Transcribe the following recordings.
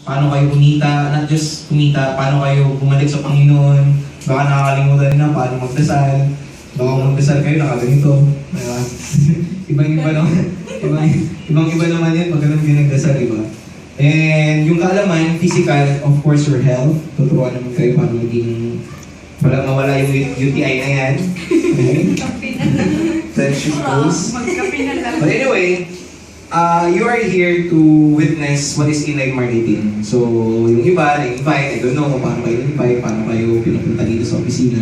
Paano kayo kumita, not just kumita, paano kayo bumalik sa Panginoon. Baka nakakalimutan na paano magdasal. Baka magdasal kayo, nakaganito. Diba? Ibang-iba naman. Ibang-iba naman yun pag ganun pinagdasal, diba? And yung kaalaman, physical, of course, your health. Tuturuan naman kayo paano maging walang mawala yung UTI na yan. Friendship goals. But anyway, you are here to witness what is in-life marketing. So, yung iba, na-invite, I don't know kung paano kayo invite, paano kayo pinupunta dito sa opisina.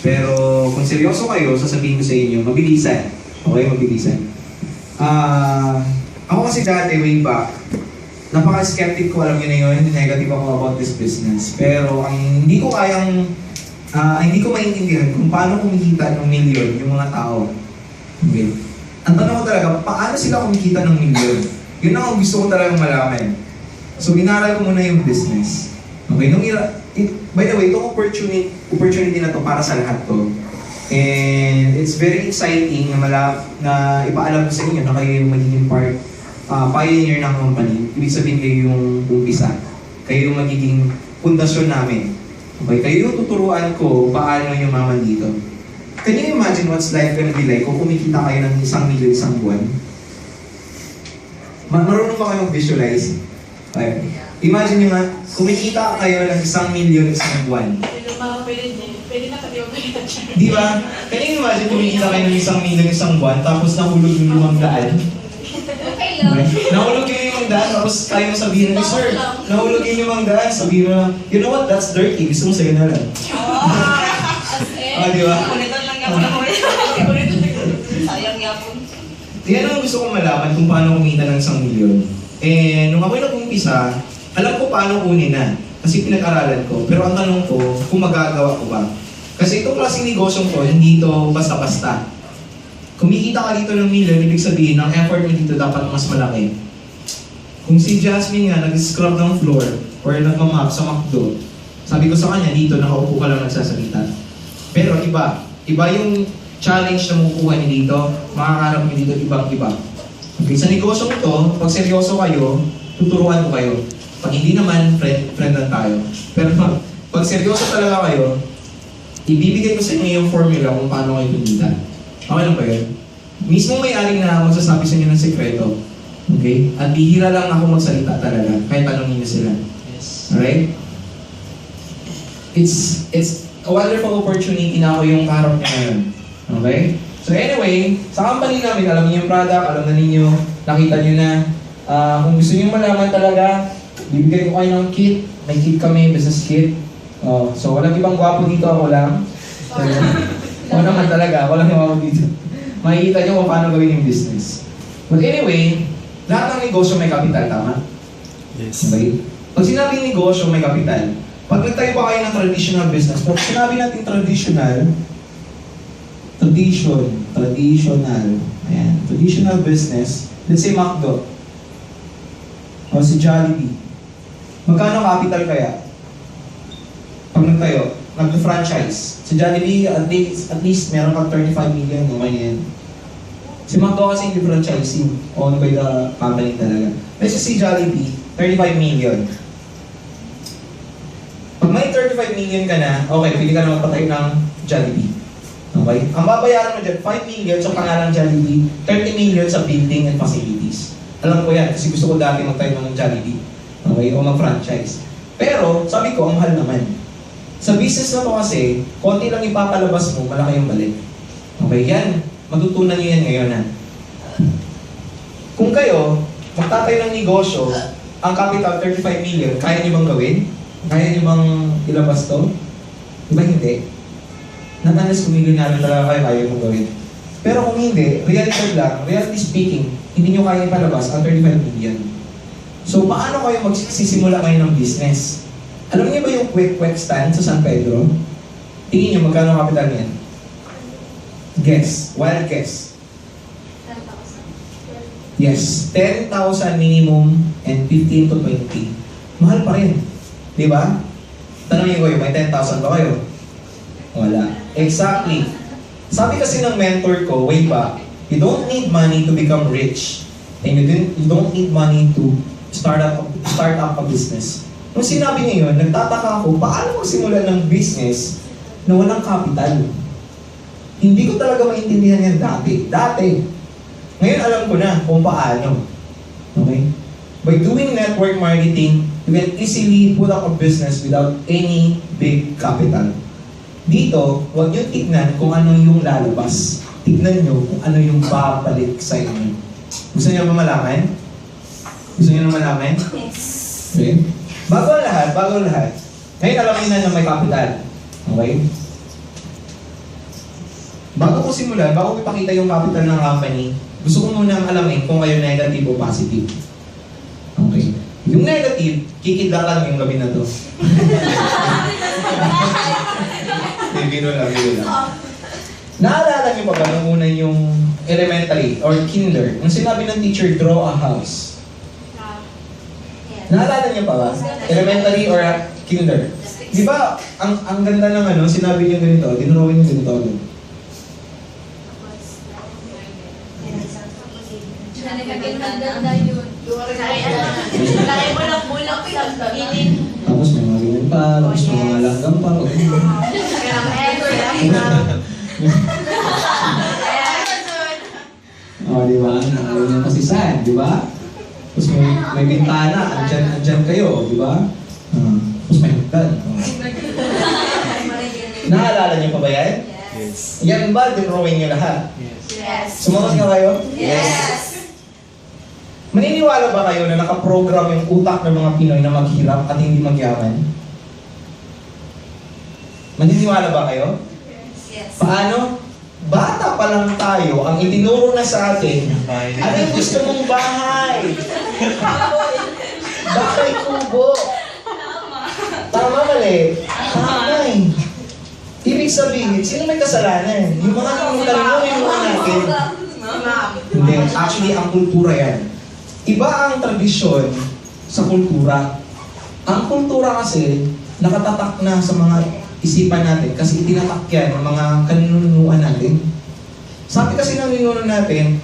Pero kung seryoso kayo, sasabihin ko sa inyo, mabilisan. Okay, mabilisan. Ako kasi dati, way back, napaka-skeptic ko, alam niyo na yun, negative ako about this business. Pero ang hindi ko kayang, hindi ko maintindihan kung paano kumikita ng milyon yung mga tao. Okay. Ang tanong ko talaga, paano sila kumikita ng milyon? Yun ang gusto ko talagang malaman. So, inaral ko muna yung business. Okay, by the way, itong opportunity na to para sa lahat to. And it's very exciting na ipaalam ko sa inyo na kayo yung magiging pioneer ng company. Ibig sabihin kayo yung umpisa. Kayo yung magiging pundasyon namin. Okay, kayo yung tuturuan ko paano yung maman dito. Can you imagine what's life gonna be like kung kumikita kayo ng 1 million isang buwan? Marunong ba kayong visualize? Okay. Imagine nyo nga, kumikita kayo ng 1 million isang buwan. Pwede na kami yung kaya dyan. Di ba? Can you imagine kumikita kayo ng 1 million isang buwan, tapos nahulog yung 500? Okay lang. Nahulog yung 500, tapos kaya mo sabihin na, Sir, nahulog yung 500, sabihin mo na, you know what, that's dirty, gusto mo sa'yo na lang. Di ba? Sayang yapon. Yan ang gusto kong malaman kung paano kumita ng 1 million. And nung ako'y nag-umpisa, alam ko paano kunin na. Kasi pinag-aralan ko. Pero ang tanong ko, kung magagawa ko ba? Kasi itong klaseng negosyong ko, hindi ito basta-basta. Kumikita ka dito ng million, ibig sabihin, ang effort mo dito dapat mas malaki. Kung si Jasmine nga, nag-scrub ng floor or nagmamap sa McDo, sabi ko sa kanya, dito nakaupo ka lang nagsasalita. Pero iba yung challenge na makukuha niyo dito, makakarap niyo dito ibang-iba. Okay, sa negosyong ito, pag seryoso kayo, tuturuan ko kayo. Pag hindi naman, friend lang tayo. Pero pag seryoso talaga kayo, ibibigay ko sa inyo yung formula kung paano kayo kumita. Okay lang ba yun? Mismo may-ari na magsasabi sa inyo ng sekreto. Okay? At bihira lang ako magsalita talaga, kahit tanongin niyo sila. Yes. Alright? It's a wonderful opportunity na ako yung kaharap niya ngayon. Okay? So anyway, sa company namin, alam niyo yung product, alam na ninyo, nakita niyo na. Kung gusto niyo malaman talaga, bibigay ko kayo ng kit. May kit kami, business kit. So walang ibang gwapo dito, ako lang. Ako naman talaga, walang gwapo dito. Makikita niyo kung paano gawin yung business. But anyway, lahat ng negosyo may kapital, tama? Yes. Okay? Pag sinabing negosyo, may kapital. Pag nagtayo pa kayo ng traditional business, pag sinabi natin traditional business, let's say McDo, o si Jollibee, magkano capital kaya? Pag nagtayo, nag-franchise, si Jollibee, at least meron kang 35 million, okay na yan. Si McDo kasi hindi franchising, owned by the company talaga. Kasi si Jollibee, 35 million. Pag may 35 million ka na, okay, pwede ka na magpatayo ng Jollibee. Okay? Ang babayaran mo dyan, 5 million sa pangalang Jollibee, 30 million sa building and facilities. Alam ko yan, kasi gusto ko dati magtayo ng Jollibee. Okay? O mag-franchise. Pero, sabi ko, ang mahal naman. Sa business na to kasi, konti lang ipapalabas mo, malaki yung balik. Okay? Yan, matutunan nyo yan ngayon na. Kung kayo, magtatayo ng negosyo, ang capital 35 million, kaya nyo bang gawin? Kaya nyo bang ilabas to? Diba hindi? Natanas kung milyonaryo talaga kaya mong gawin. Pero kung hindi, reality speaking, hindi nyo kaya ipalabas ang 35 million. So, paano kayo magsisimula kayo ng business? Alam niyo ba yung quick stand sa San Pedro? Tingin nyo, magkano capital niyan? Guess. Wild guess. 10,000. Yes. 10,000 minimum and 15 to 20. Mahal pa rin. Di ba? Tanongin ko yun, may 10,000 ba kayo? Wala. Exactly. Sabi kasi ng mentor ko, way back, you don't need money to become rich. And you don't need money to start up a business. Nung sinabi niya yun, nagtataka ako, paano magsimula ng business na walang capital? Hindi ko talaga maintindihan yan dati. Ngayon alam ko na kung paano. Okay? By doing network marketing, you can easily put up a business without any big capital. Dito, huwag niyo tignan kung ano yung lalabas. Tignan niyo kung ano yung babalik sa inyo. Gusto niyo ba malaman? Gusto niyo na malaman? Yes. Okay? Bago ang lahat. Ngayon alam niyo na may capital. Okay? Bago ko simulan, bago ko ipakita yung capital ng company, gusto ko muna alamin kung kayo negative o positive. Okay. Yung negative, kikidla lang yung gabi na to. Biro lang. Naalala niyo pa ba nung una yung elementary or kinder? Nung sinabi ng teacher, draw a house. Naalala niyo pa ba? Elementary or kinder? Di ba, ang ganda ng ano, sinabi niyo ganito, dinrawin niyo ganito. Lagay mo lang bulak sa gilid. Tapos may mga ganyan pa, tapos may mga langgam pa. Oh, di ba? Ganyan kasi saan, di ba? Tapos may bintana, andyan kayo, di ba? Tapos may hagdan. Naalala niyo pa ba yan? Yes. Yan ba, dinrawin niyo lahat? Yes. Sumunod nga kayo? Yes. Maniniwala ba kayo na nakaprogram yung utak ng mga Pinoy na maghirap at hindi magyaman? Maniniwala ba kayo? Yes. Paano? Bata pa lang tayo, ang itinuro na sa atin, ano yung gusto mong bahay? Bahay kubo. Tama mali? Tama eh. Ibig sabihin, sino may kasalanan? Yung mga nangyayari natin. Hindi, actually ang kultura yan. Iba ang tradisyon sa kultura. Ang kultura kasi, nakatatak na sa mga isipan natin kasi itinatak yan ng mga kaninunuan natin. Sabi kasi ng ninuno natin,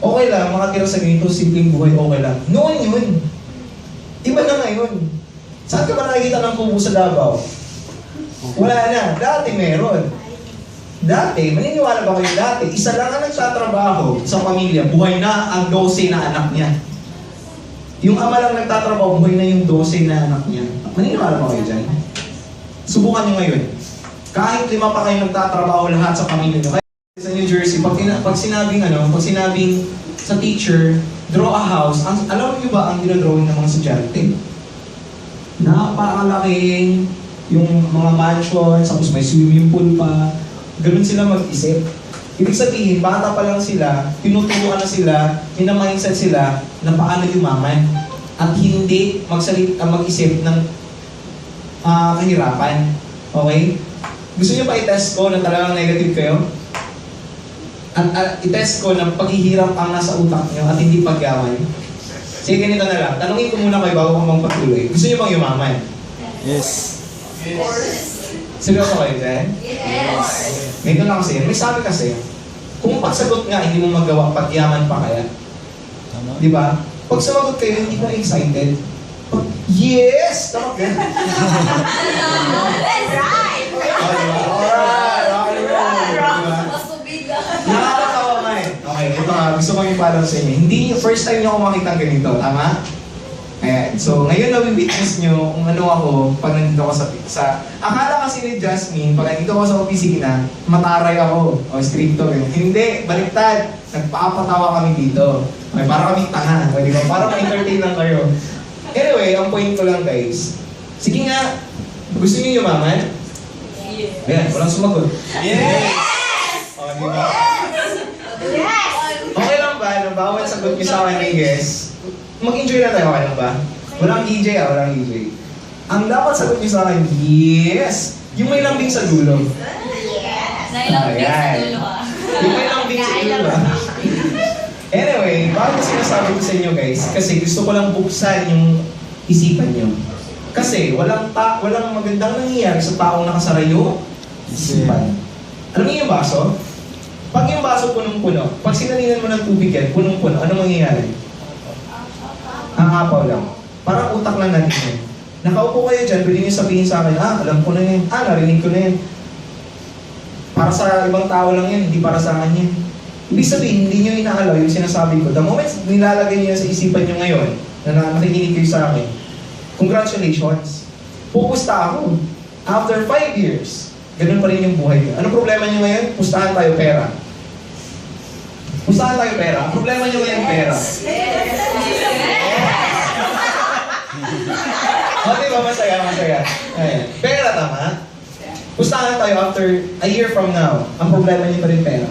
okay lang, makatira sa ganito, simpleng buhay, okay lang. Noon yun. Iba na ngayon. Saan ka ba nakikita ng kubo sa Davao? Wala na. Dati meron. Dati, maniniwala ba kayo dati? Isa lang ang nagtatrabaho sa pamilya, buhay na ang 12 na anak niya. Yung ama lang nagtatrabaho, buhay na yung 12 na anak niya. Maniniwala ba kayo dyan? Subukan nyo ngayon. Kahit 5 pa kayo nagtatrabaho lahat sa pamilya nyo. Kaya sa New Jersey, pag sinabing sa teacher, draw a house, alam niyo ba ang dinodrawing ng mga estudyante? Napakalaking yung mga mansion, tapos may swimming pool pa. Ganun sila mag-isip. Ibig sabihin, bata pa lang sila, tinuturuan na sila, minamindset sila na paano yumaman. At hindi mag-isip ng kahirapan. Okay? Gusto niyo pa i-test ko na talagang negative kayo? At i-test ko na paghihirap ang nasa utak niyo at hindi pagyaman. Sige, ganito na lang. Tanungin ko muna kayo bago ko magpatuloy. Gusto niyo bang yumaman? Yes. Seryoso kayo dyan? Yes. Ganito lang kasi. May sabi kasi, kung pagsagot nga hindi mo magawa, pagyaman pa kaya. Tama. Di ba? Pag sumagot kayo, hindi ko excited. Pag, yes! Tama ka. That's right. Alright. Nakakatawa nga eh. Okay, ito nga. Gusto ko yung parang sa inyo. Hindi first time nyo ako makita ganito. Tama? Ayan. So, ngayon na-witness nyo kung ano ako pag nandito ako sa... Akala kasi ni Jasmine, pag nandito ako sa opisina, mataray ako. O, stricto eh. Hindi, baliktad. Nagpapatawa kami dito. Okay, para kami tanga. O, di ba? Para ma-entertain lang kayo. Anyway, ang point ko lang guys. Sige nga, gusto niyo yumaman? Yes. Ayan, walang sumagot. Yes! O, di ba? Yes. Okay lang ba na bawat sagot niyo sa akin ay guess? Mag-enjoy na tayo, okay lang ba? Walang DJ walang DJ. Ang dapat sagot niyo sa akin, yes! Yung may lambing sa dulo. Yes. Nailambing sa dulo, Yung may lambing sa dulo, Anyway, bakit sinasabi ko sa inyo guys? Kasi gusto ko lang buksan yung isipan niyo. Kasi walang magandang nangyayari sa taong nakasara yung isipan. Alam niyo yung baso? Pag yung baso punong-puno, pag sinalinan mo ng tubig yan, punong-puno, ano mangyayari? Hangapaw lang. Parang utak lang natin yun. Nakaupo kayo dyan, pwede niyo sabihin sa akin, alam ko na yun. Narinig ko na yun. Para sa ibang tao lang yun, hindi para sa akin yun. Ibig sabihin, hindi niyo inaalaw yung sinasabi ko. The moment nilalagay niyo sa isipan niyo ngayon, na nakikinig kayo sa akin, congratulations. Pupusta ako. After 5 years, ganun pa rin yung buhay niyo. Anong problema niyo ngayon? Pustahan tayo pera. Pustahan tayo pera. Ang problema niyo ngayon, pera. O, diba? Masaya. Ayan. Pera, tama? Pustahan tayo after a year from now. Ang problema niyo pa rin pera.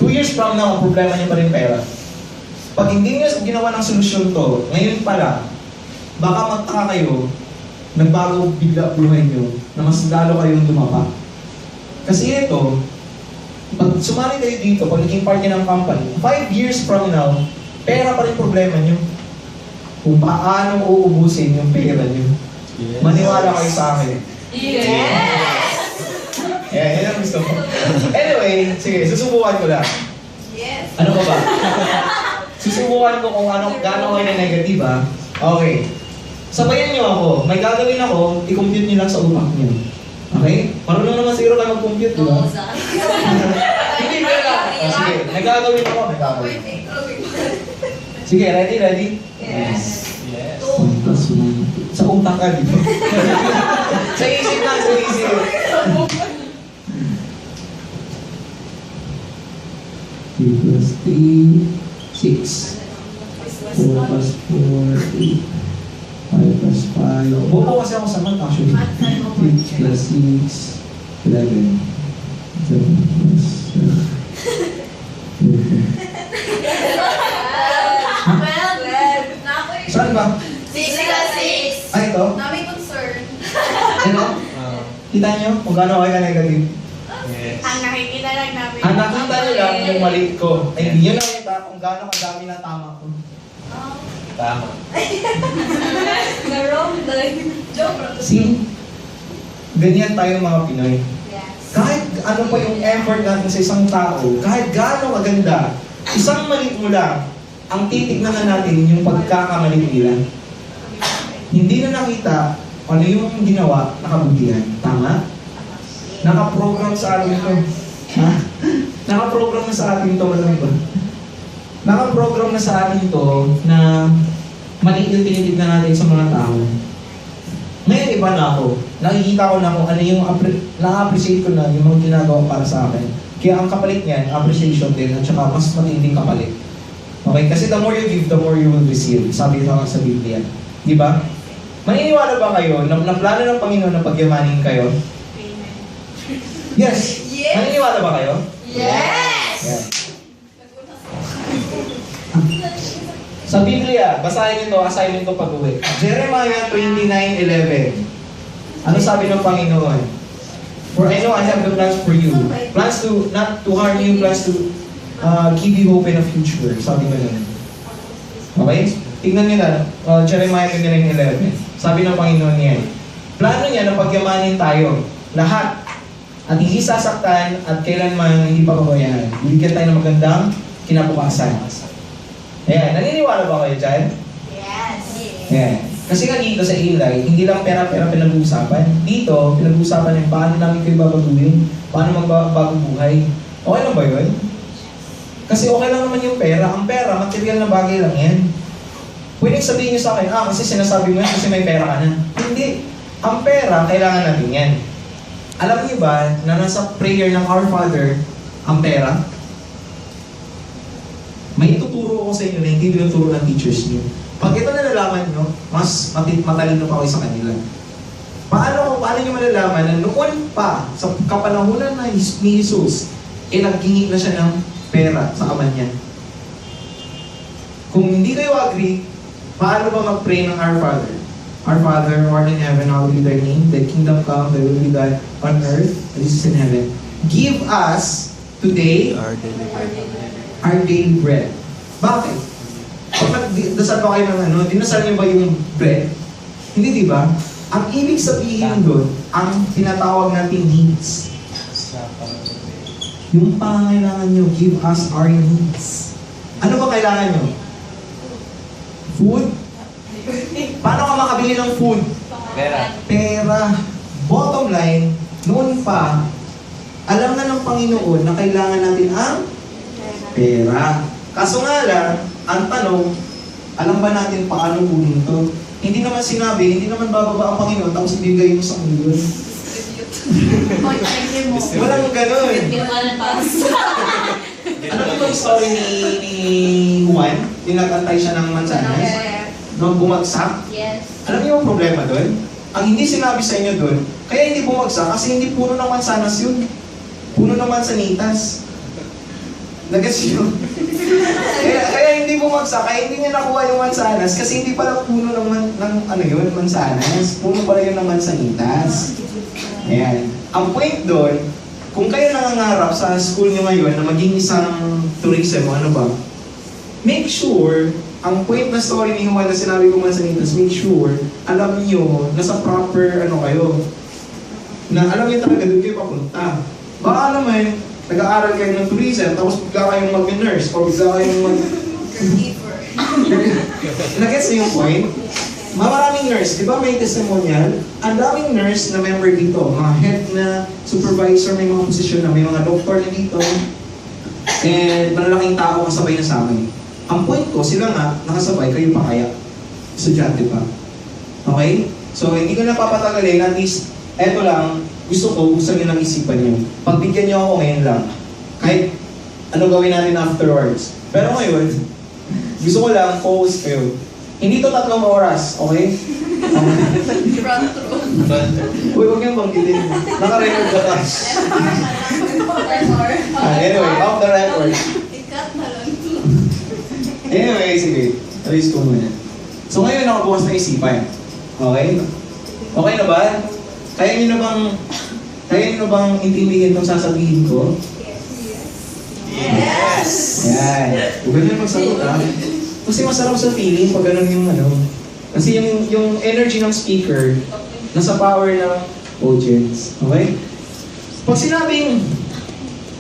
2 years from now, ang problema niyo pa rin pera. Pag hindi niyo ginawa ng solusyon to, ngayon pala, baka magtaka kayo, nagbago bigla buhay niyo, na mas lalo kayong dumapa. Kasi ito, pag sumali kayo dito, pag naging part niyo ng company, 5 years from now, pera pa rin problema niyo. Kung paano uubusin yung pera niyo. Yes. Maniwala kayo sa akin. Yes! Yan ang gusto ko. Anyway, sige, susubukan ko lang. Yes! Ano ba ba? Susubukan ko kung gaano kayo na negative, ha? Okay. Sabayan niyo ako. May gagawin ako, i-compute niyo lang sa utak niyo. Okay? Marunong naman siguro kayo mag-compute, di ba? Oo, sa Hindi ba lang? Sige, nagagawin ako. Sige, ready? Yes. Yes. Sa utak ka, di ba? Sa isip lang, sa isip. 3 plus 3, 6. 4 plus 4, 8. 5 plus 5. Bobo kasi ako sa math actually. 6 plus 6, 11. 7 plus 7. Saan ba? 6. Ay, ito? Nami concern. Ano? Kita niyo kung gaano kayo ka-negative? Yes. Ang nakikita lang namin. Ang nakita niyo lang yung mali ko. Ay, hindi nyo nakita kung gaano kadami na tama ko. Tama. The wrong line. Joke lang. See? Ganyan tayo mga Pinoy. Yes. Kahit ano pa yung effort natin sa isang tao, kahit gaano kaganda, isang mali mo lang, ang titignan na natin yung pagkakamali nila. Hindi na nakita ano yung ginawa na kabutihan. Tama? Nakaprogram sa atin to. Ha? Nakaprogram na sa atin to. Alam ba? Nakaprogram na sa atin to na mali yung tinitignan natin sa mga tao. Ngayon iba na ako. Nakikita ko na kung ano yung na-appreciate ko na yung mga ginagawa para sa akin. Kaya ang kapalit niyan, appreciation din at saka mas matinding kapalit. Okay? Kasi the more you give, the more you will receive. Sabi ito nga sa Biblia. Di ba? Maniniwala ba kayo na plano ng Panginoon na pagyamanin kayo? Amen. Yes! Yes! Maniniwala ba kayo? Yes! Yeah. Sa Biblia, basahin nyo ito, assignment ko pag-uwi. Jeremiah 29:11. Ano sabi ng Panginoon? For I know I have the plans for you. Plans to, not to harm you, plans to give you hope in a future. Sabi ko nun. Okay? Tingnan nyo na, Jeremiah 29:11. Sabi ng Panginoon niyan, plano niya na pagyamanin tayo, lahat, at hindi sasaktan at kailanman hindi papabayaan. Bibigyan tayo ng magandang kinabukasan. Ayan, naniniwala ba kayo dyan? Yes. Ayan. Kasi nga dito sa Ilay, hindi lang pera-pera pinag-uusapan. Dito, pinag-uusapan yung paano namin kayo babaguhin, paano magbabago buhay. Okay lang ba yun? Kasi okay lang naman yung pera. Ang pera, material na bagay lang yan. Pwedeng sabihin nyo sa akin, kasi sinasabi mo yan kasi may pera ka na. Hindi. Ang pera, kailangan natin yan. Alam niyo ba na nasa prayer ng Our Father, ang pera? May ituturo ko sa inyo na hindi tinuturo ng teachers niyo. Pag ito nalalaman nyo, mas matalino pa kayo sa kanila. Paano nyo malalaman na noon pa, sa kapanahunan na ni Jesus, naghingi na siya ng pera sa ama niya. Kung hindi kayo agree, paano ba mag-pray ng Our Father? Our Father, who art in heaven, hallowed be thy name. Thy kingdom come, thy will be done on earth as it is in heaven. Give us today Our daily bread. our daily bread. Bakit? Kapag dasal pa kayo ng dinasal niyo ba yung bread? Hindi, di ba? Ang ibig sabihin doon, ang tinatawag natin needs. Yung pangangailangan nyo, give us our needs. Ano ba kailangan nyo? Food, Paano ka makabili ng food? Pera. Pera. Bottom line, noon pa, alam na ng Panginoon na kailangan natin ang pera. Kaso nga lang, ang tanong, alam ba natin paano kunin to? Hindi naman sinabi, hindi naman bababa ang Panginoon tapos ibigay mo sa milyon. Walang ganun. Ano ba yung story ni Juan? Yung nag-antay siya ng mansanas? Nung bumagsak? Yes. Alam niyo yung problema doon? Ang hindi sinabi sa inyo doon, kaya hindi bumagsak kasi hindi puno ng mansanas yun. Puno ng mansanitas. Nagets yun? kaya hindi bumagsak, kaya hindi niya nakuha yung mansanas kasi hindi pala puno ng ano yun, mansanas. Puno pala yun ng mansanitas. Ayan. Ang point doon, kung kayo nangangarap sa school nyo ngayon na maging isang tourism o ano ba, make sure, ang point na story ni Juan na sinabi ko mansanitas, make sure, alam nyo, nasa proper ano kayo, na alam nyo talaga doon kayo papunta. Baka naman, nag-aaral kayo ng tourism, tapos bigla kayong mag-nurse, o bigla kayong Nag-gets niyo yung point? Maraming nurse, di ba may testimonial? Ang daming nurse na member dito, mga head na supervisor, may mga posisyon na, may mga doktor na dito, and malalaking tao kasabay na sa amin. Ang point ko, sila nga, nakasabay, kayo pa kaya. Estudyante pa. Okay? So, hindi ko na papatagalin, at least, eto lang, gusto nyo lang isipan nyo. Pagbigyan nyo ako ngayon lang. Kahit ano gawin natin afterwards. Pero ngayon, gusto ko lang focus kayo. Hindi to 3 oras, okay? Front row. Uy, huwag niyong banggitin. Naka-record ka ka. Anyway, off the record. Ikat na lang. Anyway, sige. Alis ko muna. So ngayon, nakabukas na isipan. Okay? Okay na ba? Kaya niyo na bang intindihin itong sasabihin ko? Yes! Yan. Huwag ganyan magsagot, ha? Kasi masarap sa feeling pag ganun yung ano. Kasi yung energy ng speaker, nasa power ng audience. Okay? Pag sinabing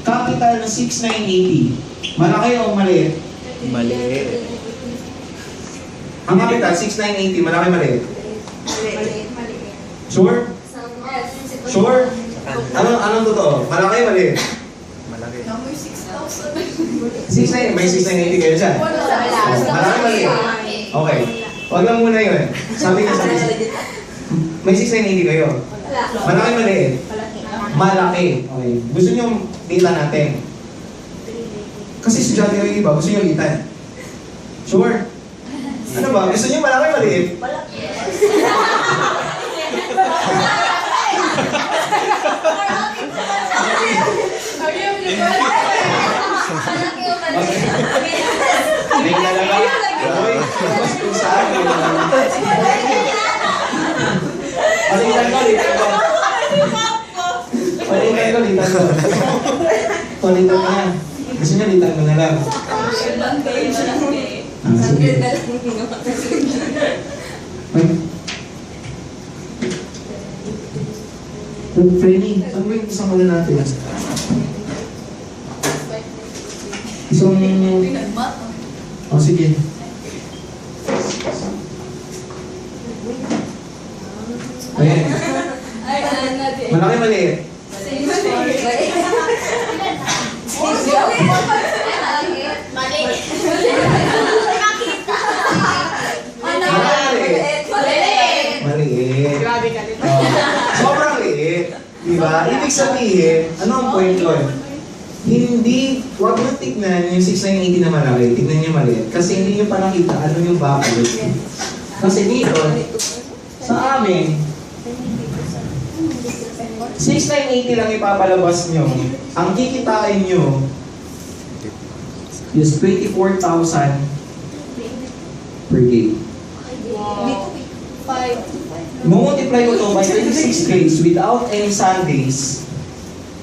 capital na 6,980, malaki o maliit? Mali. Ang capital, 6,980, malaki maliit? Sure? Sure? Anong totoo? Malaki o maliit? Malaki. Number 6,000. 6,980, may 6,980 kayo dyan? Malaki maliit? Okay. Huwag lang muna yun. Sabi niya sa may 6,980 kayo. Malaki maliit? Malaki. Okay. Gusto niyo data natin? Kasi estudyante yung iba, gusto niyo litan. Sure? Ano ba? Gusto niyo malaki maliit? May talaga. Uy, kung saan yun. Palitan ko, litan ko. Palitan ko, litan ko. Palitan ko na. Gusto niya litan ko na lang. Sige. Ay. Frenny, saan ba yung isang muna natin? Isang... Oh, sige. Ayan. Malaki maliit. Maliit. Grabe ka din. Sobrang liit. Diba? Ibig sabihin, ano ang point doon? Hindi, huwag nyo tignan yung 6,980 na malaki, tignan nyo maliit. Kasi hindi nyo pa nakita ano yung backwards. Kasi dito, sa amin, 6,980 lang ipapalabas nyo. Ang kikitain nyo is 24,000 per day. Wow. 5. Multiply ko to by 36 days without any Sundays.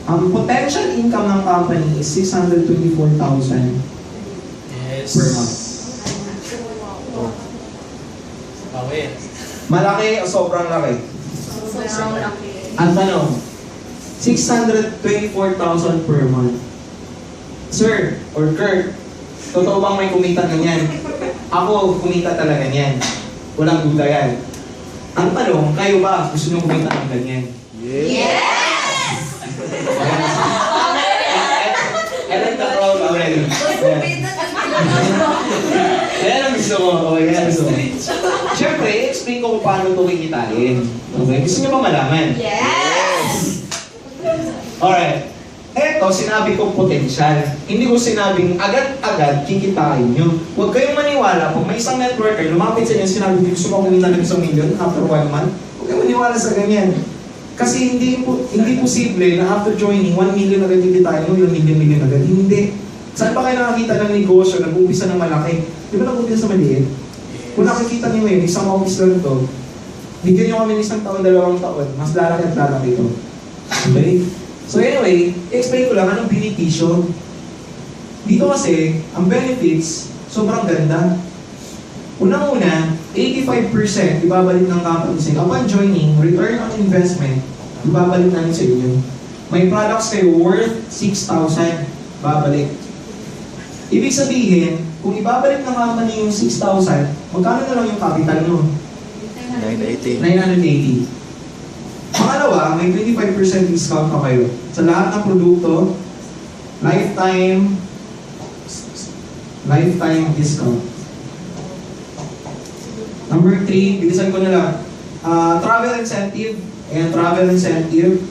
Ang potential income ng company is 624,000 Yes. per month. Okay. Malaki o sobrang laki? Sobrang laki. Ang tanong, 624,000 per month. Sir, or Kurt, totoo bang may kumita na yan? Ako, kumita talaga niyan. Walang duda yan. Ang tanong, kayo ba gusto nyo kumita ng ganyan? I like the crowd already. Ayan ang gusto ko. Okay, ayan ang gusto ko. Siyempre, explain ko kung paano ito kikitain. Okay, gusto nyo ba malaman? Alright. Eto, sinabi ko potential. Hindi ko sinabing agad-agad kikitain nyo. Huwag kayong maniwala. Pag may isang networker, lumapit sa inyo, sinabi ko gusto ko kumita ng 1 million after 1 month. Huwag kayong maniwala sa ganyan. Kasi hindi posible na after joining, 1 million agad kikitain nyo, yung million agad. Hindi. Saan pa kayo nakakita ng negosyo, nag-uumpisa ng malaki? Di ba nag-uumpisa sa maliit? Kung nakikita nyo ngayon, isang office lang ito, bigyan nyo kami ng 1 taon, 2 taon, mas lalaki at lalaki ito. Okay? So anyway, explain ko lang anong benepisyo. Dito kasi, ang benefits, sobrang ganda. Unang-una, 85% ibabalik ng company sa inyo. Upon joining, return on investment, ibabalik namin sa inyo. May products kayo worth 6,000, babalik. Ibig sabihin, kung ibabalik ng company yung 6,000, magkano na lang yung capital mo? 980. Pangalawa, may 25% discount pa kayo. Sa lahat ng produkto, lifetime discount. Number 3, bilisan ko na lang. Travel incentive. Ayan, travel incentive.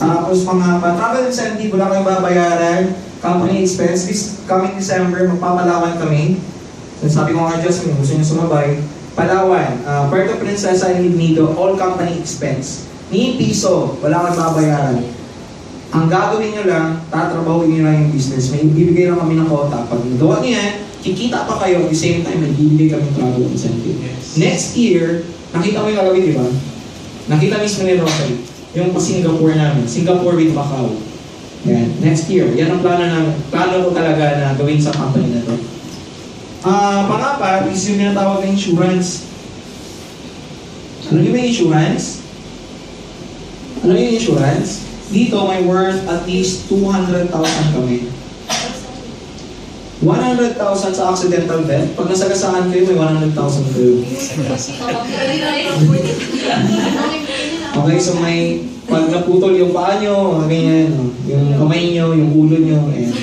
Tapos travel incentive, wala kayong babayaran. Company expense, this coming December, magpapalawan kami. So, sabi ko nga Jasmine, gusto niyo sumabay. Palawan, Puerto Princesa and Ignido, all company expense. Ni piso, wala kang babayaran. Ang gagawin nyo lang, tatrabahuin nyo lang yung business. May ibibigay lang kami ng quota. Pag nagawa nyo yan, kikita pa kayo, at the same time, may ibibigay kami travel incentive. Next year, nakita mo yung gagawin, di ba? Nakita mismo ni Rosary, yung pa-Singapore namin, Singapore with Macau. Yan. Next year, yan ang plano ko talaga na gawin sa company na to. Pangapat is yung tinatawag na insurance. Ano yung insurance? Ano yung insurance? Dito may worth at least 200,000 kami. 100,000 sa accidental death. Pag nasagasaan kayo, may 100,000 kayo. Okay, so may pag naputol yung paa nyo, ganyan, yung kamay nyo, yung ulo nyo, ayan.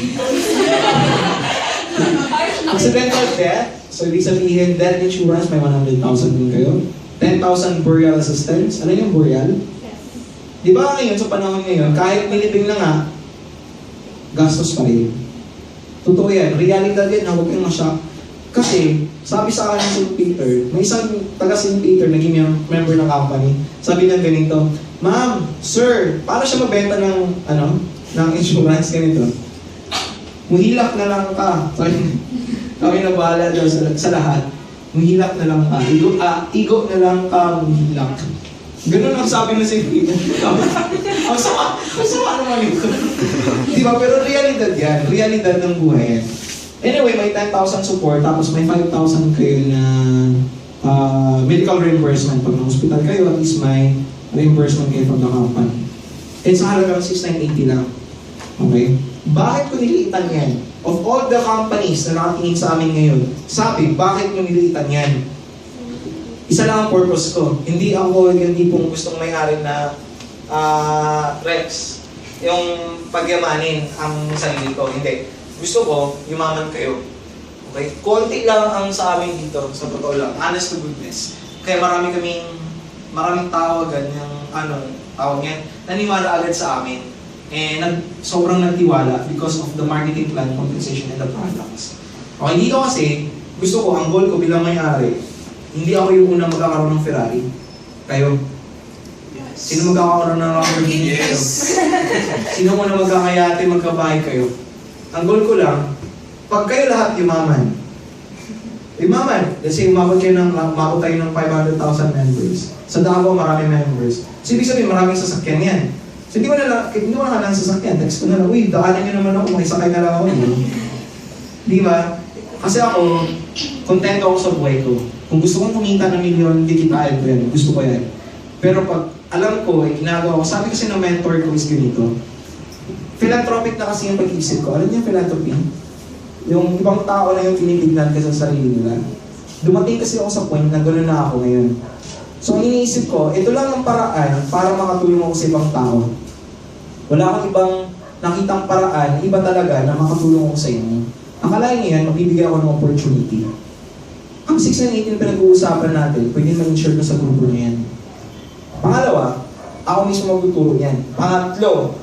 Accidental death, so ibig sabihin, death insurance, may 100,000 din kayo. 10,000 burial assistance. Ano yung burial? Di ba ngayon, sa panahon ngayon, kahit nilibing na nga, gastos pa rin. Totoo yan. Realidad yan, huwag kayong masyak. Kasi, sabi sa akin ng St. Peter, may isang taga St. Peter, naging member ng company. Sabi niya ganito, Ma'am, Sir, paano siya mabenta ng, ng insurance ganito? Muhilak na lang ka. Kami na bahala daw sa lahat. Muhilak na lang ka. Igo na lang ka, muhilak. Ganun ang sabi ng St. Peter. Ang sama naman ito. Diba? Pero realidad yan. Realidad ng buhay yan. Anyway, may 10,000 support, tapos may 5,000 kayo na medical reimbursement. Pag na-hospital kayo, at least may reimbursement kayo from the company. And sa halagang 6,980 lang. Okay? Bakit ko niliitan yan? Of all the companies na nakatingin sa amin ngayon, sabi, bakit ko niliitan yan? Isa lang ang purpose ko. Hindi ako yung tipong gustong may-ari na Rex, yung pagyamanin ang sarili ko. Hindi. Gusto ko, yumaman kayo. Okay? Konti lang ang sa amin dito, sa totoo lang. Honest to goodness. Kaya maraming tao agad yung, tawag yan, naniwala agad sa amin. Sobrang nagtiwala because of the marketing plan, compensation, and the products. Okay, dito kasi, gusto ko, ang goal ko bilang may-ari, hindi ako yung unang magkakaroon ng Ferrari. Kayo. Sino magkakaroon ng Lamborghini? Kayo. Sino muna magkakayate, magkabahay kayo? Ang goal ko lang, pag kayo lahat yumaman, kasi umabot tayo ng 500,000 members. Sa Davao, maraming members. So, ibig sabihin, maraming sasakyan yan. So, hindi mo na lang sasakyan. Text ko na lang, uy, daanan nyo naman ako, makisakay na lang ako. Di ba? Kasi ako, kontento ako sa buhay ko. Kung gusto kong kumita ng milyon, kikitain ko yan. Gusto ko yan. Pero pag alam ko, ginagawa ko, sabi kasi ng mentor ko is ganito. Philanthropic na kasi yung pag-iisip ko. Alam niyo philanthropy? Yung ibang tao na yung tinitignan ka sa sarili nila. Dumating kasi ako sa point na gano'n na ako ngayon. So, ang iniisip ko, ito lang ang paraan para makatulong ako sa ibang tao. Wala akong ibang nakitang paraan, iba talaga na makatulong ako sa inyo. Akalain niyo yan, magbibigay ako ng opportunity. Ang 6 and 18 pinag-uusapan natin, pwede ma-insure ko sa grupo niyo yan. Pangalawa, ako mismo magtuturo niyan. Pangatlo,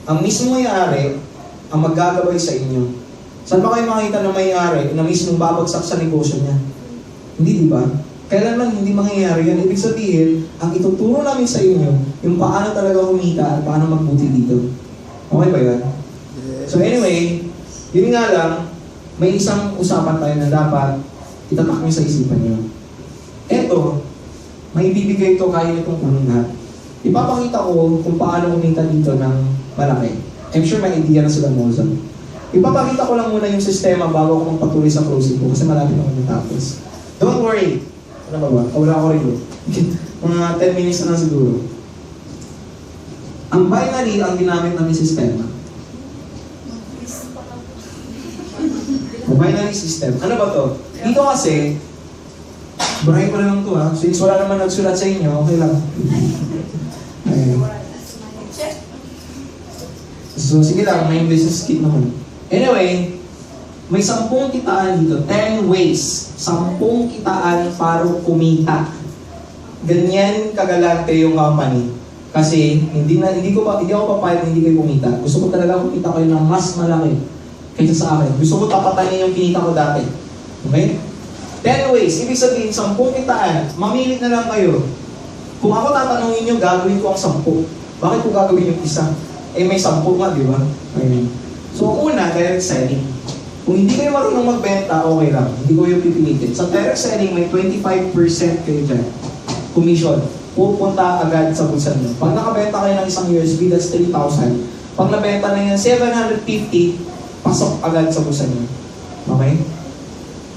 ang mismo may-ari ang maggagabay sa inyo. Saan ba kayo makita ng may-ari na mismo babagsak sa negosyo niya? Hindi, di ba? Kailanman hindi mangyayari yan. Ibig sabihin, ang ituturo namin sa inyo, yung paano talaga kumita at paano magbuti dito. Okay ba yan? So anyway, yun nga lang, may isang usapan tayo na dapat itatak nyo sa isipan nyo. Eto, may bibigay ito kaya itong unang lahat. Ipapakita ko kung paano kumita dito ng malaki. I'm sure may idea na sila mo. Ipapakita ko lang muna yung sistema bago ako magpatuloy sa closing ko kasi malapit ako matapos. Don't worry. Ano ba ba? Wala ako rin doon. Mga 10 minutes na lang siguro. Ang binary ang ginamit namin sistema. Ang binary system. Ano ba to? Dito kasi, burahin ko na lang to ha. Since wala naman nagsulat sa inyo, okay lang. Ayun. So sige lang, may business kit naman. Anyway, may 10 kitaan dito. 10 ways. 10 kitaan para kumita. Ganyan kagalante yung company. Kasi hindi ako papayag hindi kayo kumita. Gusto ko talaga kumita kayo ng mas malaki kaysa sa akin. Gusto ko tapatan yung kinita ko dati. Okay? 10 ways. Ibig sabihin, 10 kitaan. Mamili na lang kayo. Kung ako tatanungin nyo, gagawin ko ang 10. Bakit ko gagawin yung isa? Eh may 10 nga, di ba? Okay. So una, direct selling. Kung hindi kayo marunong magbenta, okay lang. Hindi ko yung pipilitin. Sa direct selling, may 25% kayo dyan. Commission. Pupunta agad sa bulsa nyo. Pag nakabenta kayo ng isang USB, that's 3,000. Pag nabenta na yan, 750, pasok agad sa bulsa nyo. Okay?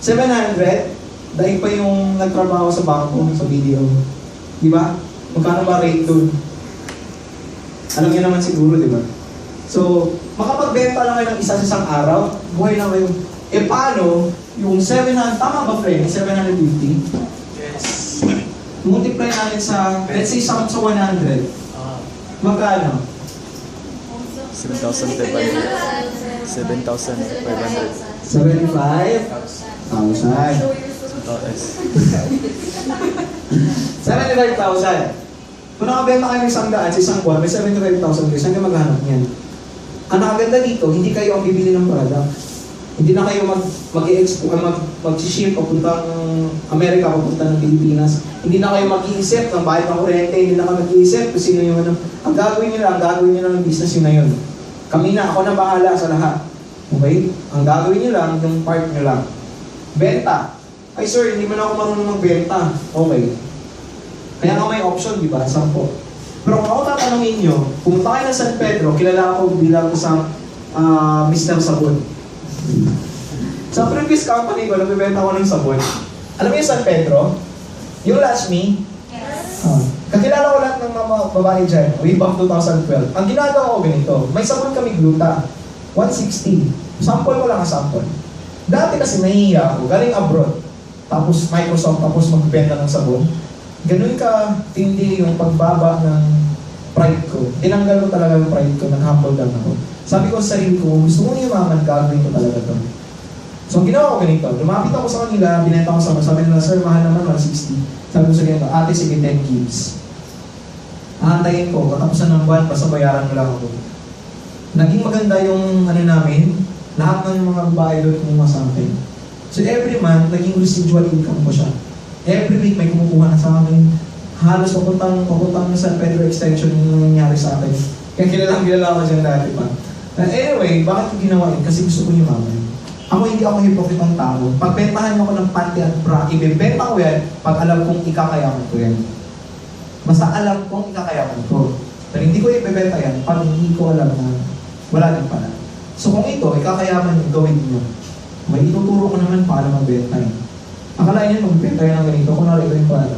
700, dahil pa yung nagtrabaho sa bangko, sa video. Di ba? Magkano ba rate dun? Alam niyo naman siguro, di ba? So, makapagbenta lang kayo ng isa sa isang araw, buhay na kayo. Eh paano, yung 700, tama ba friend? 750? Yes. Multiply natin sa, let's say sa 100. Magkano? 7,500. 7,500. 75,000. 75,000. Kung nakabenta kayo ng 100 sa isang buwan, may 75,000 kayo, saan kayo maghanap niyan? Ang nakaganda dito, hindi kayo ang bibili ng product. Hindi na kayo mag-ship papuntang Amerika, papuntang ng Pilipinas. Hindi na kayo mag-iisip ng bayad ng kuryente, hindi na kayo mag-iisip kung sino yung ano. Ang gagawin nyo lang ng business yun na yun. Kami na, ako na bahala sa lahat. Okay? Ang gagawin nyo lang, yung part nyo lang. Benta. Ay sir, hindi man ako marunong magbenta. Okay. Kaya nga may option, di ba? 10. Pero kung ako tatanungin nyo, pumunta kayo ng San Pedro, kilala ako bilang isang Mr. Sabon. Sa previous company ko, nagbibenta ko ng sabon. Alam mo yung San Pedro? Yung Lash Me? Yes. Kakilala ko lahat ng mga babae dyan, way back 2012. Ang ginagawa ko ganito, may sabon kami gluta, 160. Sample ko lang ang sample. Dati kasi nahihiya ako, galing abroad, tapos Microsoft, tapos magbenta ng sabon. Ganun ka tindi yung pagbaba ng pride ko. Tinanggal ko talaga yung pride ko, nag-humble down ako. Sabi ko sa sarili ko, gusto ko niyaman, gagawin ko talaga to. So, ang ginawa ko ganito, lumapit ako sa kanila, binenta ko sa kanila, sabi nila, sir, mahal naman, 160. Sabi ko sa ganito, ate, sige, 10 gigs. Aantayin ko, katapusan ng buwan, basta bayaran ko lang ako. Naging maganda yung ano namin, lahat ng mga babae doon kumuha sa akin. So, every month, naging residual income ko siya. Every week may kumukuha na sa akin. Halos papuntang ng San Pedro Extension yung nangyari sa akin. Kaya kilala ko dyan dati pa. Anyway, bakit ko ginawa yun? Kasi gusto ko yumaman. Ako hindi ako hipokritong tao. Pagbentahan mo ko ng panty at bra, ibebenta ko yan pag alam kong ikakayaman ko yan. Basta alam kong ikakayaman ko. Pero hindi ko ibebenta yan pag hindi ko alam na wala din pala. So kung ito, ikakayaman yung gawin niyo. May ituturo ko naman paano magbenta yun. Akala niyo magbenta yun ng ganito, kung ito yung pala.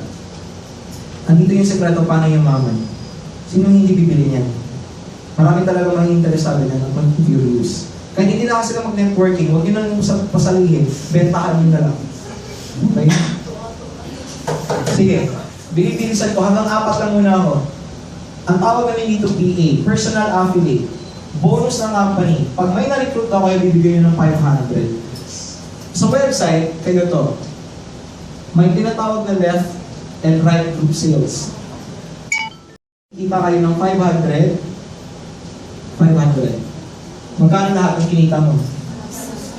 Andito yung sekreto paano yumaman. Sino hindi bibili niyan? Marami talaga mga interesado niyan at mag-curious. Kahit hindi na kasi sila mag-networking, huwag nyo nang pasalihin, bentahan nyo na lang. Okay? Sige. Bilibilisan ko. Hanggang 4 lang muna ako. Ang tawag namin dito PA, Personal Affiliate. Bonus ng company. Pag may na-recruit ako, bibigyan nyo ng 500. Sa website, kayo to. May tinatawag na left and right group sales. Kita kayo ng 500. 500. Magkano lahat ang kinita mo?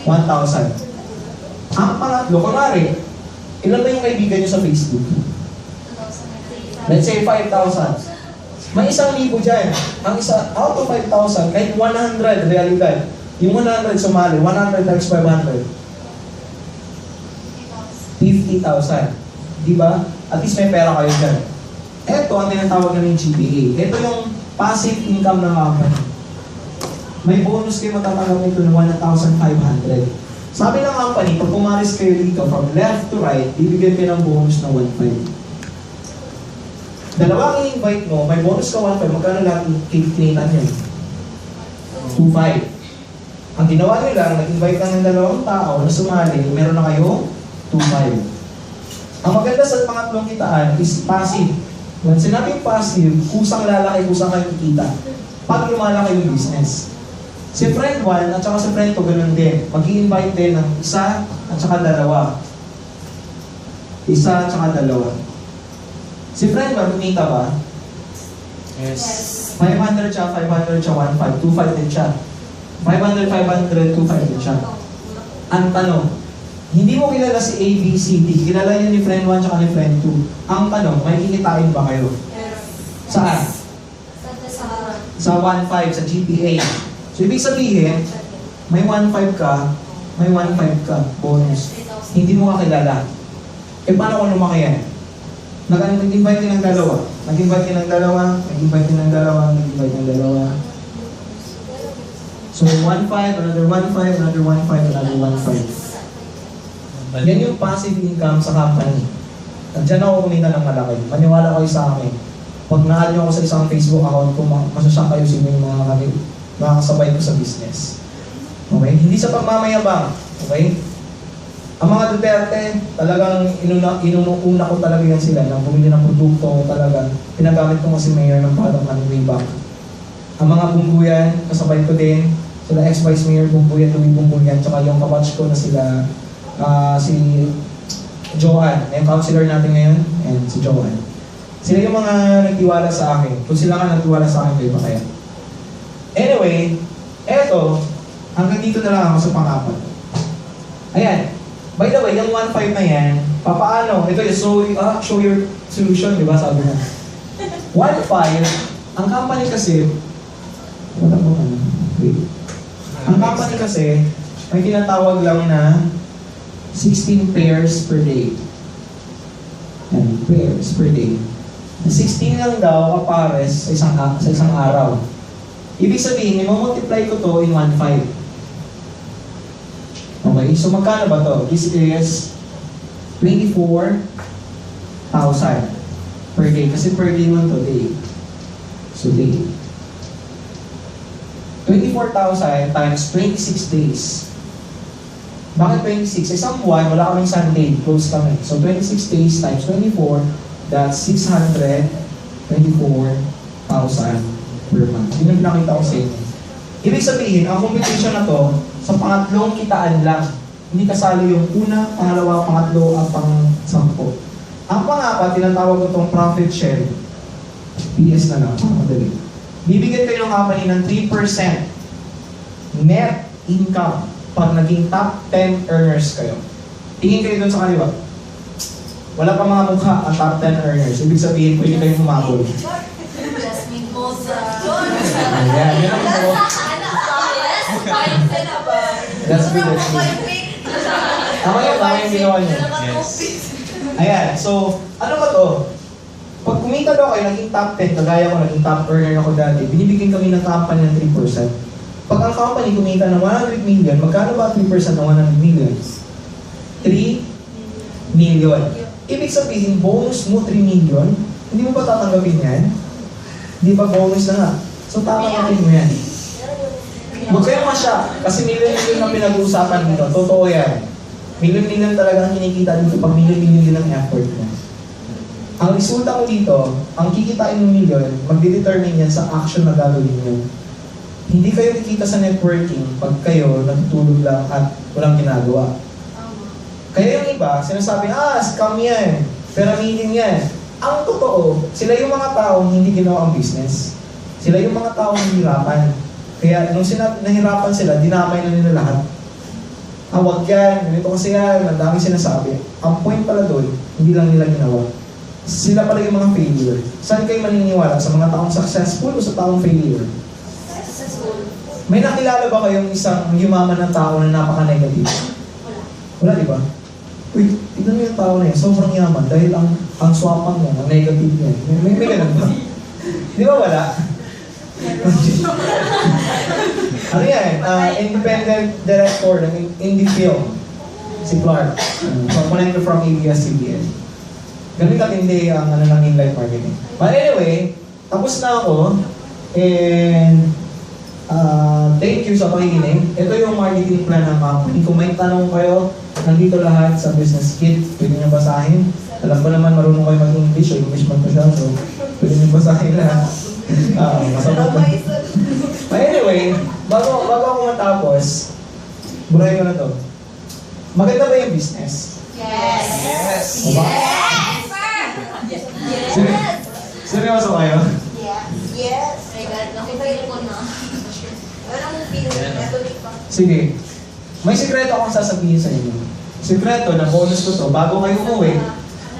1,000. Ang pangatlo, kunwari, ilan ba yung kaibigan nyo sa Facebook? Let's say 5,000. May 1,000 dyan. Ang isa, out of 5,000, kahit 100, realidad. Yung 100 sumali, 100 times 500. 50,000. Diba? At least may pera kayo dyan. Ito ang tinatawag namin GPA. Ito yung passive income ng company. May bonus kayo matatanggap nito ng 1,500. Sabi ng company, pag pumaris kayo dito from left to right, bibigyan kayo ng bonus na 1,500. Dalawang i-invite mo, may bonus ka 1,500, magkano lahat kinitan yan? 2,500. Ang ginawa nila, nag-invite ka ng dalawang tao na sumali, meron na kayo 2,500. Ang maganda sa pangatlong kitaan is passive. When sinabing passive, kusang lalaki, kusang kayo kikita. Pag lumalaki yung business. Si friend 1 at saka si friend 2, ganun din. Mag-i-invite din ng isa at saka dalawa. Isa at saka dalawa. Si friend 1, kumita ba? Yes. 500 siya, 500 siya, 1,500, 2,500 din siya. 500, 500, 2,500 din siya. Ang tanong, hindi mo kilala si A, B, C, D. Kilala niyo ni friend 1 at ni friend 2. Ang tanong, may kikitain ba kayo? Saan? Sa 1,500, sa GPA. So, ibig sabihin, may 1,500 ka, may 1,500 ka, bonus. Hindi mo kakilala. E paano kung lumaki yan? Nag-invite din ng dalawa. Nag-invite din ng dalawa, nag-invite din ng dalawa, nag-invite ng dalawa. So, 1,500, another 1,500, another 1,500, another 1,500. Yan yung passive income sa company. Diyan ako kumita ng malaki. Maniwala kayo sa akin. Pag na-add nyo ako sa isang Facebook account, kung masasyak kayo sino yung mga kasabay ko sa business. Okay? Hindi sa pagmamayabang. Okay? Ang mga Duterte, talagang inuuna ko talaga yan sila na bumili ng produkto talaga. Pinagamit ko kasi mayor ng palaman way back. Ang mga Bungguyan, kasabay ko din. Sila ex-vice mayor Bungguyan, Louie Bungguyan, tsaka yung kabatch ko na sila, si Joanne, yung counselor natin ngayon, and si Joanne. Sila yung mga nagtiwala sa akin. Kung sila nga nagtiwala sa akin, kayo pa kaya? Anyway, eto, hanggang dito na lang ako sa pang-apat. Ayan. By the way, yung 1,500 na yan, papaano? Ito is show your solution, di ba? Sabi na. 1,500, ang company kasi, wala mo ano, wait. Ang company kasi, may tinatawag lang na 16 pairs per day. Yan, pairs per day. 16 lang daw kapares sa isang araw. Ibig sabihin, i-multiply ko to in 1,500. Okay, so magkano ba to? This is 24,000 per day. Kasi per day man to, day. So, day. 24,000 times 26 days. Bakit 26? Sa isang buwan, wala kaming Sunday. Close kami. So, 26 days times 24, that's 624,000 per month. Yun yung pinakita ko sa inyo. Ibig sabihin, ang competition na to, sa pangatlong kitaan lang. Hindi kasali yung una, pangalawa, pangatlo, at pang-sampo. Ang pang-apat, tinatawag ko itong profit sharing. PS na lang, madali. Bibigyan kayo ng company ng 3% net income pag naging top 10 earners kayo. Tingin kayo dun sa kaliwa. Wala pa mga mukha ang top 10 earners. Ibig sabihin, pwede kayong humabol. Jasmine Moza. Ayan, yun ang mo. That's good, that's good. Tama yung ginawa niyo. Ayan, so, ano ba to? Pag kumita daw kayo, naging top 10, kagaya ko, naging top earner ako dati, binibigyan kami ng company ng 3%. Pag ang company kumita ng 100 million, magkano ba 3% ng 100 million? 3 million. Ibig sabihin, bonus mo 3 million, hindi mo ba tatanggapin yan? Hindi ba bonus na nga? So, tatanggapin mo yan. Huwag kayo masya, kasi million na pinag-uusapan dito. Totoo yan. Million-million talaga ang kinikita dito pag million-million din ang effort mo. Ang resulta mo dito, ang kikitain ng million, magdedetermine yan sa action na gagawin nyo. Hindi kayo kikita sa networking pag kayo natutulog lang at walang ginagawa. Kaya yung iba, sinasabi, scam yan, pyramiding yan. Ang totoo, sila yung mga taong hindi ginawa ang business. Sila yung mga taong hihirapan. Kaya nung nahirapan sila, dinamay na nila lahat. Wag yan, ganito kasi yan, ang dami sinasabi. Ang point pala doon, hindi lang nila ginawa. Sila pala yung mga failure. Saan kayo maniniwala? Sa mga taong successful o sa taong failure? May nakilala ba kayong isang yumaman ng tao na napaka-negative? Wala, di ba? Uy, tignan mo yung tao na yun, sobrang yaman dahil ang swapang niya, ang negative niya. May ganun ba? Di ba wala? Ano yan? Independent director ng indie film. Si Clark. Component from ABS-CBN. Ganun katindi ang ng in-life marketing. But anyway, tapos na ako. And thank you sa pakikinig. Ito yung marketing plan ng company. Kung may tanong kayo, nandito lahat sa business kit. Pwede nyo basahin. Alam ko naman marunong kayo mag-English o English man pa siya. So, pwede nyo basahin lahat. Masabot na. But anyway, bago ako matapos, burahin ko na to. Maganda ba yung business? Yes! Yes! Diba? Yes! Seryoso kayo? Yes! My God, nakifeel ko na. Wala mong feel. Natuloy pa. Sige. May sikreto akong sasabihin sa inyo. Sikreto na bonus ko to, bago kayo umuwi,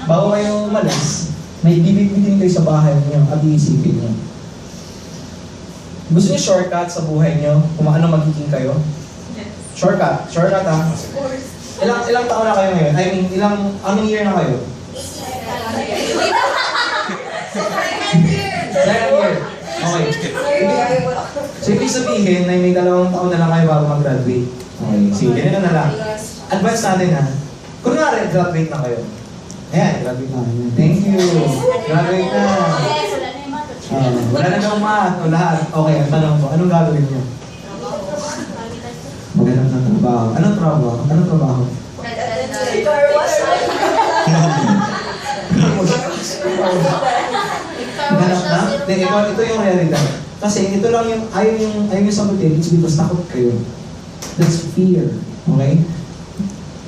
bago kayo umalis, may bibig-bitin kayo sa bahay niyo at iisipin niyo. Gusto niyo shortcut sa buhay niyo? Kung ano magiging kayo? Shortcut. Shortcut ha? Of course. Ilang taon na kayo ngayon? I mean, anong year na kayo? 2nd year. Second year. Okay. So, ibig sabihin na may 2 taon na lang kayo bago mag-graduate. Okay. Sige, ganyan na lang. Advance natin ha. Kunwari, graduate na kayo. Ayan, graduate na. Thank you. Graduate na. Yes, wala na yung math. Wala na daw math o lahat. Okay, ang tanong ko, anong gagawin niyo? Magandang na trabaho. Anong trabaho? Anong trabaho? Car wash. Ganap na? Ito yung realidad. Kasi ito lang yung, ayaw yung sagutin, it's because takot kayo. That's fear. Okay?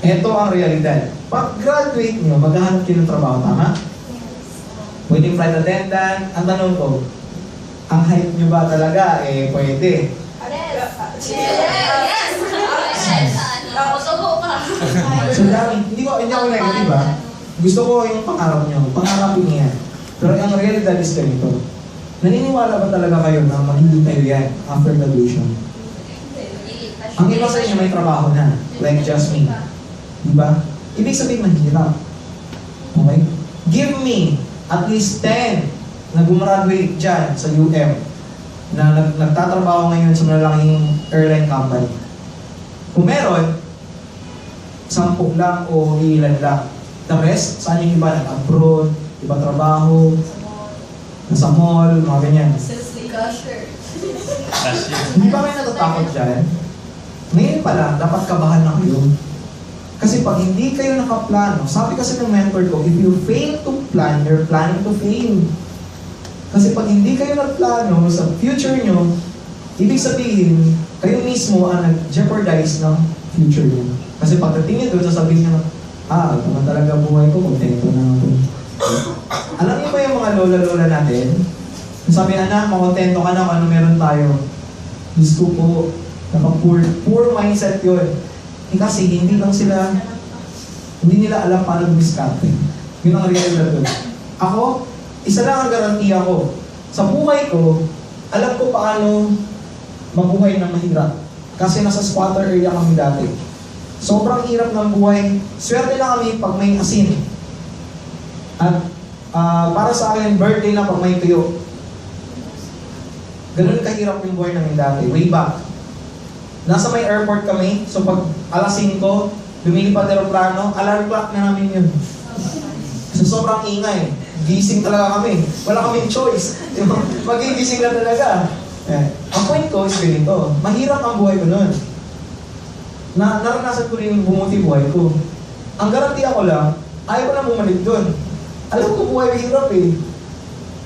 Ito ang realidad. Pag graduate nyo, maghahanap kayo ng trabaho, tama? Pwedeng flight attendant. Ang tanong ko, ang height nyo ba talaga? Pwede. Yes! Subo pa. So dami, hindi ako negative ha. Gusto ko yung pangarap nyo, pangarapin niya. Pero ang realidad is ganito. Naniniwala ba talaga kayo na magiging kayo yan after graduation? Ang iba sa inyo may trabaho na, like just me. Diba? Ibig sabihin mahirap. Okay? Give me at least 10 na gumraduate dyan sa UM na nagtatrabaho ngayon sa malalaking airline company. Kung meron, 10 lang o ilan lang. The rest, saan yung iba? Nag-abroad, iba trabaho, nasa mall, mga ganyan. Cashier. Hindi ba kayo natatakot dyan? Ngayon pa lang, dapat kabahan na kayo. Kasi pag hindi kayo nakaplano, sabi kasi ng mentor ko, if you fail to plan, you're planning to fail. Kasi pag hindi kayo nagplano sa future nyo, ibig sabihin, kayo mismo ang nag-jeopardize ng future nyo. Kasi pagdating nyo doon, sasabihin nyo, ito na talaga buhay ko, kontento na ako. Alam niyo ba yung mga lola-lola natin? Sabi, anak, makontento ka na kung ano meron tayo. Gusto po, poor mindset yun. Kasi hindi nila alam paano diskarte. Yun ang realidad doon. Ako, isa lang ang garantiya ko. Sa buhay ko, alam ko paano mabuhay ng mahirap. Kasi nasa squatter area kami dati. Sobrang hirap ng buhay. Swerte na kami pag may asin. At para sa akin, birthday na pag may tuyo. Ganun kahirap yung buhay namin dati. Way back. Nasa may airport kami, so pag alas 5, lumilipad aeroplano, alarm clock na namin yun. So sobrang ingay. Gising talaga kami. Wala kaming choice. Magigising na talaga. Ang point ko is ganito. Mahirap ang buhay ko nun. naranasan ko rin bumuti buhay ko. Ang garantiya ko lang, ayaw ko na bumalik doon. Alam ko buhay hirap eh.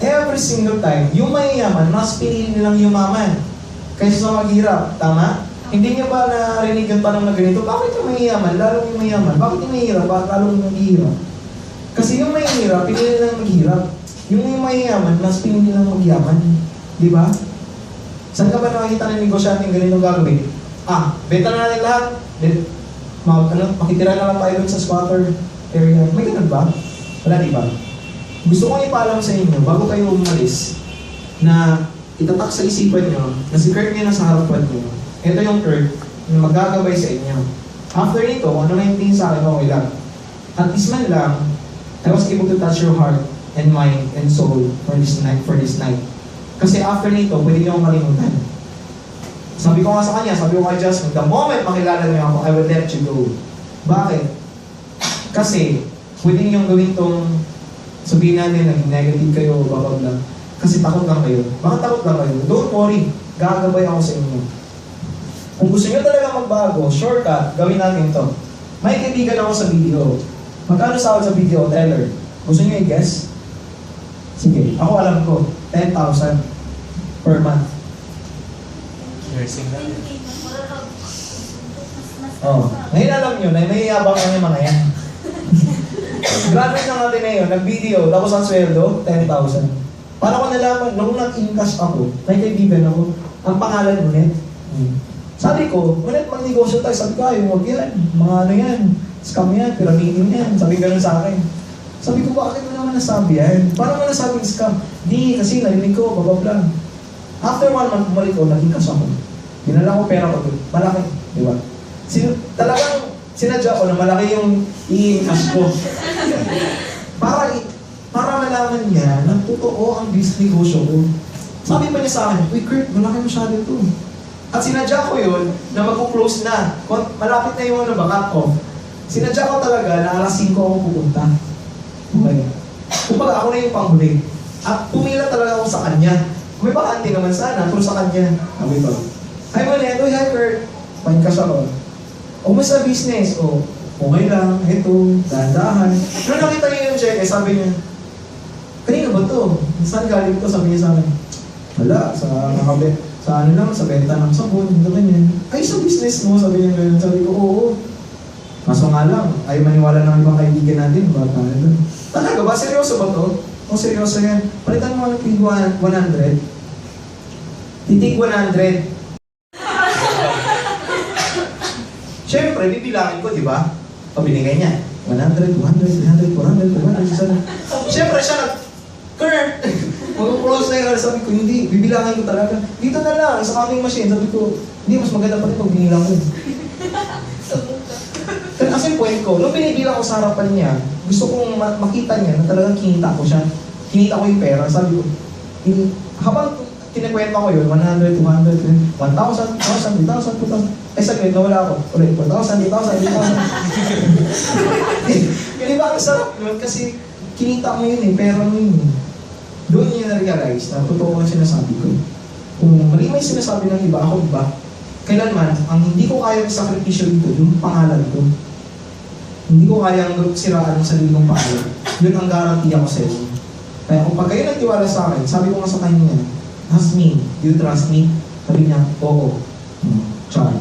Every single time, yung mayayaman, mas pinili nilang yumaman kaysa sa maghirap. Tama? Hindi niyo ba narinig yung tanong na ganito? Bakit yung mayayaman? Lalong yung mayaman. Bakit yung mahirap? Bakit lalong yung maghihirap? Kasi yung mahirap, pinili nilang maghirap. Yung mayayaman, mas pinili nilang magyaman. Di ba? Saan ka ba nakakita ng negosyante yung ganitong gagawin? Benta na natin lahat. Makitira na lang tayo dun sa squatter area. May ganun ba? Wala, di ba? Gusto kong ipaalam sa inyo, bago kayo umalis, na itatak sa isipan nyo, na si Kurt ngayon nasa harapan nyo. Ito yung Kurt, na magagabay sa inyo. After nito, kung ano na yung tingin sa akin, okay lang. At least man lang, I was able to touch your heart and mind and soul for this night. Kasi after nito, pwede niyo akong kalimutan. Sabi ko nga sa kanya, sabi ko kay Jasmine, the moment makilala niyo ako, I will let you go. Bakit? Kasi, pwede niyong gawin tong sabihin natin na negative kayo o blah. Kasi takot lang kayo. Bakit takot lang kayo? Don't worry. Gagabay ako sa inyo. Kung gusto niyo talaga magbago, shortcut, gawin natin to. May kaibigan ako sa video. Magkano sahod sa video? Teller. Gusto niyo i-guess? Sige. Ako alam ko. 10,000 per month. Nursing lang. Ngayon alam nyo na may yabang lang yung mga yan. Graduate na natin na yun, nag-video, tapos ang sweldo, 10,000. Para ko nalaman, nung nag-encash ako, may kaibigan ako, ang pangalan ulit. Sabi ko, ulit mag-negosyo tayo. Sabi ko, huwag yan, mga ano yan, scam yan, pyramiding yan. Sabi ganun sa akin. Sabi ko, bakit mo naman nasabi yan? Paano mo nasabing scam? Di, kasi narinig ko, bababla. After 1 month, bumalik ko, nag-encash ako. Dinala ko pera ko doon. Malaki, di ba? Talagang sinadya ko na malaki yung i-encash ko. Para malaman niya na totoo ang business negosyo ko. Sabi pa niya sa akin, uy Kurt, malaki masyado ito. At sinadya ko yun na mag-close na. Malapit na yung cut off. Sinadya ko talaga na alas 5 ako pupunta. Okay. Kumbaga ako na yung panghuli. At pumila talaga ako sa kanya. May bakante naman sana, pero sa kanya. Sabi ko, hi Moneto, hi Kurt. Pahinkas ako. Sa business, okay lang, ito, dahan-dahan. Pero nakita niya yung check, sabi niya, kanina ba to? Saan galing to? Sabi niya sa akin, wala, sa benta ng sabon, ganyan. Ay, sa business mo, sabi niya ganyan. Sabi ko, oo. Kaso nga lang, ay maniwala ng ibang kaibigan natin, ba tayo? Talaga ba? Seryoso ba to? Seryoso yan. Palitan mo ng tig 100. Titig 100. Siyempre, bibilangin ko, di ba? Pabinigay niya. 100, 200, 300, 400, 500, 600. Siyempre, siya Kurt! Mag-close na yun. Sabi ko, hindi. Bibilangin ko talaga. Dito na lang, sa counting machine. Sabi ko, hindi, mas maganda pa rin pag binilang ko. Kasi yung point ko, nung binibilang ko sa harapan niya, gusto kong makita niya na talagang kinita ko siya. Kinita ko yung pera. Sabi ko, habang kinikwenta ko yun, 100, 200, 1,000, 1,000, 2,000, 2,000. Ay saglit, nawala ako. Ulit, 1,000, 2,000, 2,000. Hindi ba ang sarap yun? Kasi kinita mo yun pera mo yun. Doon niya na-realize na totoo ang sinasabi ko. Kung mali may sinasabi ng iba, ako ba? Kailanman, ang hindi ko kayang sakripisyo dito, yung pangalan ko. Hindi ko kayang siraan ang sarili kong pangalan. Yun ang garantiya ko sa inyo. Kaya kung pag kayo nagtiwala sa akin, sabi ko nga sa kanya, ask me, you trust me? Sabi niya, oo. Char.